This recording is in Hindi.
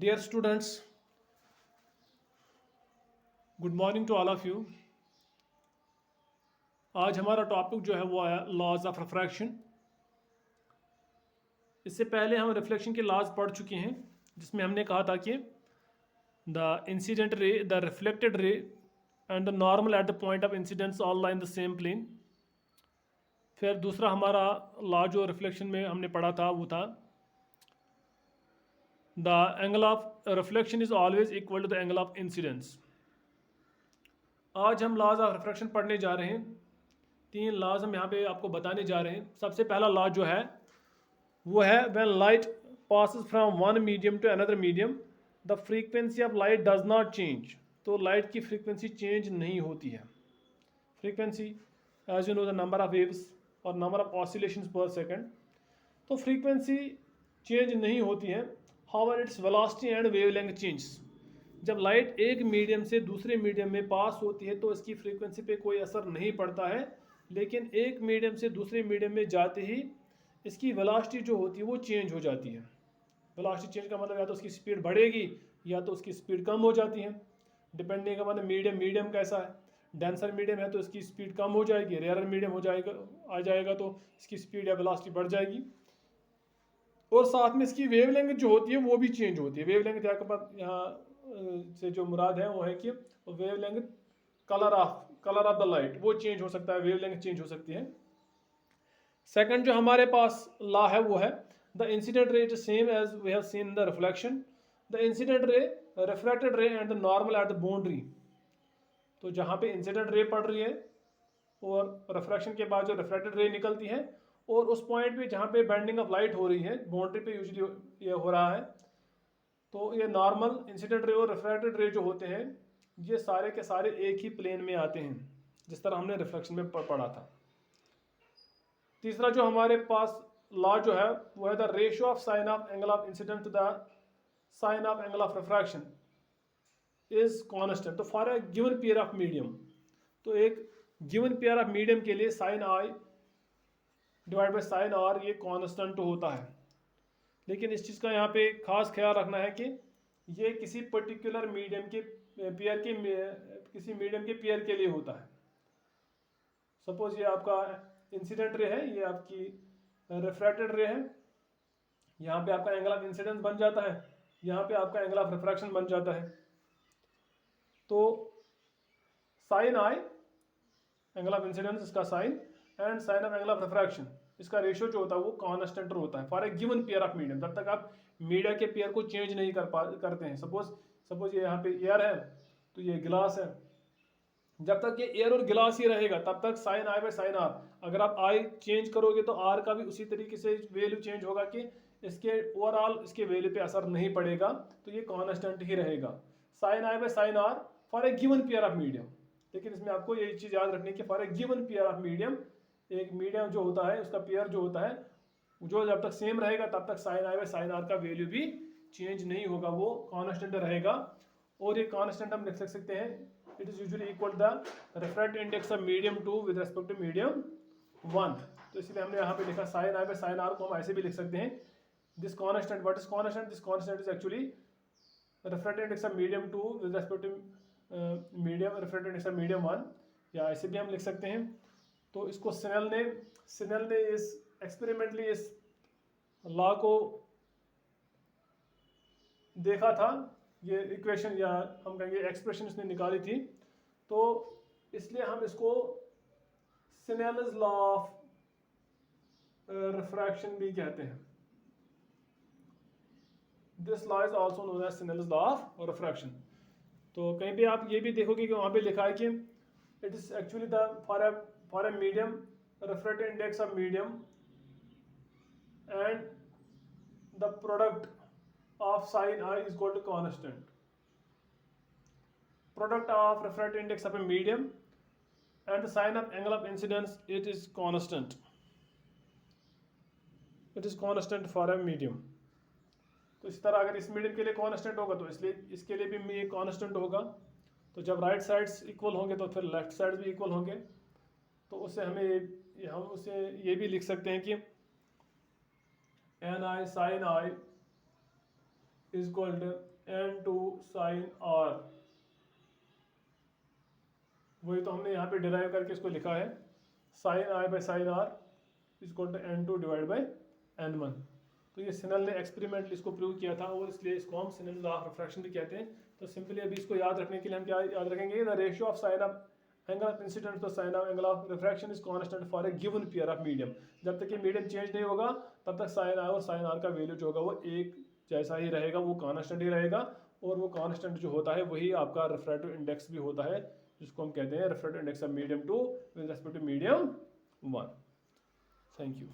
Dear students, good morning to all of you. आज हमारा टॉपिक जो है वो है लॉज ऑफ रिफ्रैक्शन। इससे पहले हम रिफ्लेक्शन के लॉज पढ़ चुके हैं, जिसमें हमने कहा था कि the incident ray, the reflected ray and the normal at the point of incidence all lie in the same plane. फिर दूसरा हमारा लॉ जो रिफ्लेक्शन में हमने पढ़ा था वो था the angle of reflection is always equal to the angle of incidence. आज हम लॉज ऑफ रिफ्रैक्शन पढ़ने जा रहे हैं। 3 लॉज हम यहाँ पे आपको बताने जा रहे हैं। सबसे पहला लॉ जो है वो है when light passes from one medium to another medium the frequency of light does not change. तो लाइट की फ्रीक्वेंसी चेंज नहीं होती है। Frequency as you know the number of waves और number of oscillations per second. तो फ्रीक्वेंसी चेंज नहीं होती है, however its velocity and wavelength change. जब लाइट एक मीडियम से दूसरे मीडियम में पास होती है तो इसकी फ्रीक्वेंसी पे कोई असर नहीं पड़ता है, लेकिन एक मीडियम से दूसरे मीडियम में जाते ही इसकी वेलोसिटी जो होती है वो चेंज हो जाती है। वेलोसिटी चेंज का मतलब या तो उसकी स्पीड बढ़ेगी या तो उसकी स्पीड कम हो जाती है, डिपेंडिंग का मतलब मीडियम कैसा है। डेंसर मीडियम है तो इसकी स्पीड कम हो जाएगी, रेयर मीडियम हो जाएगा आ जाएगा तो इसकी स्पीड या वेलोसिटी बढ़ जाएगी। और साथ में इसकी वेवलेंथ जो होती है वो भी चेंज होती है। वेवलेंथ यहाँ से जो मुराद है वो है कि wavelength colour of the light वो चेंज हो सकता है, वेवलेंथ चेंज हो सकती है। सेकंड जो हमारे पास लॉ है वो है the incident ray is same as we have seen the reflection. The incident ray, refracted ray and the normal at the boundary. तो जहाँ पे इंसिडेंट रे पड़ रही है और रिफ्रैक्शन के बाद जो रिफ्रैक्टेड रे निकलती है, और उस पॉइंट पे जहाँ पे बेंडिंग ऑफ लाइट हो रही है बाउंड्री पे यूजली ये हो रहा है, तो ये नॉर्मल इंसिडेंट रे और रिफ्रैक्टेड रे जो होते हैं ये सारे के सारे एक ही प्लेन में आते हैं, जिस तरह हमने रिफ्लेक्शन में पढ़ा था। तीसरा जो हमारे पास लॉ जो है वो है the ratio of sine of angle of incident to the sine of angle of refraction is constant. तो for a given pair of medium, तो एक गिवन पेयर ऑफ मीडियम के लिए sine I divide by sine R ये कांस्टेंट होता है। लेकिन इस चीज़ का यहाँ पे खास ख्याल रखना है कि ये किसी पर्टिकुलर मीडियम के पेयर के किसी मीडियम के पेयर के लिए होता है। सपोज ये आपका इंसिडेंट रे है, ये आपकी रिफ्रैक्टेड रे है, यहाँ पे आपका एंगल ऑफ इंसिडेंस बन जाता है, यहाँ पे आपका एंगल ऑफ रिफ्रैक्शन बन जाता है। तो sine I angle of incidence इसका sine and sine of angle of refraction इसका रेशियो जो होता है वो कांस्टेंट होता है for a given pair of medium. जब तक आप मीडिया के पेयर को चेंज नहीं करते हैं। सपोज ये यहाँ पे एयर है तो ये गिलास है, जब तक ये एयर और गिलास ही रहेगा तब तक sine i by sine r. अगर आप आई चेंज करोगे तो आर का भी उसी तरीके से वैल्यू चेंज होगा कि इसके ओवरऑल इसके वैल्यू पे असर नहीं पड़ेगा, तो ये कांस्टेंट ही रहेगा sine i by sine r for a given pair of medium. लेकिन इसमें आपको ये चीज़ याद रखनी है कि for a given pair of medium, एक मीडियम जो होता है उसका पेयर जो होता है जो जब तक सेम रहेगा तब तक sine i by sine r का वैल्यू भी चेंज नहीं होगा, वो कांस्टेंट रहेगा। और ये कांस्टेंट हम लिख सकते हैं, it is usually equal the refractive index of medium 2 with respect to medium 1। तो इसलिए हमने यहाँ पे लिखा sine i by sine r को हम ऐसे भी लिख सकते हैं this constant. What is constant? This constant is actually refractive index of medium 2 with respect to medium refractive index of medium 1, या ऐसे भी हम लिख सकते हैं। तो इसको सिनेल ने इस एक्सपेरिमेंटली इस लॉ को देखा था, ये इक्वेशन या हम कहेंगे एक्सप्रेशन इसने निकाली थी, तो इसलिए हम इसको सिनेल्स लॉ ऑफ रिफ्रैक्शन भी कहते हैं। This law is also known as Snell's law of refraction. तो कहीं पे आप ये भी देखोगे कि वहाँ पे लिखा है कि it is actually the for a medium refractive index of medium and the product of sin I is equal to constant. Product of refractive index of a medium and the sin of angle of incidence, it is constant. It is constant for a medium. तो इस तरह अगर इस मीडियम के लिए कांस्टेंट होगा तो इसलिए इसके लिए भी ये कांस्टेंट होगा। तो जब राइट साइड्स इक्वल होंगे तो फिर लेफ्ट साइड भी इक्वल होंगे। तो उससे हम उसे ये भी लिख सकते हैं कि n i sine i is equal to n two sine r, वही तो हमने यहाँ पे डिराइव करके इसको लिखा है, sine i by sine r is equal to n two divide by n one. तो ये सिनल ने एक्सपेरिमेंटली इसको प्रूव किया था और इसलिए इसको हम सिनल लॉ ऑफ रिफ्रैक्शन भी कहते हैं। तो सिंपली अभी इसको याद रखने के लिए हम क्या याद रखेंगे, the ratio of sine of angle of incidence to sine of angle of refraction is constant for a given pair of medium. जब तक ये मीडियम चेंज नहीं होगा तब तक साइन आई और साइन आर का वैल्यू जो होगा वो एक जैसा ही रहेगा, वो कांस्टेंट ही रहेगा। और वो कांस्टेंट जो होता है वही आपका रिफ्रैक्टिव इंडेक्स भी होता है, जिसको हम कहते हैं refractive index of medium 2 with respect to medium 1। Thank you.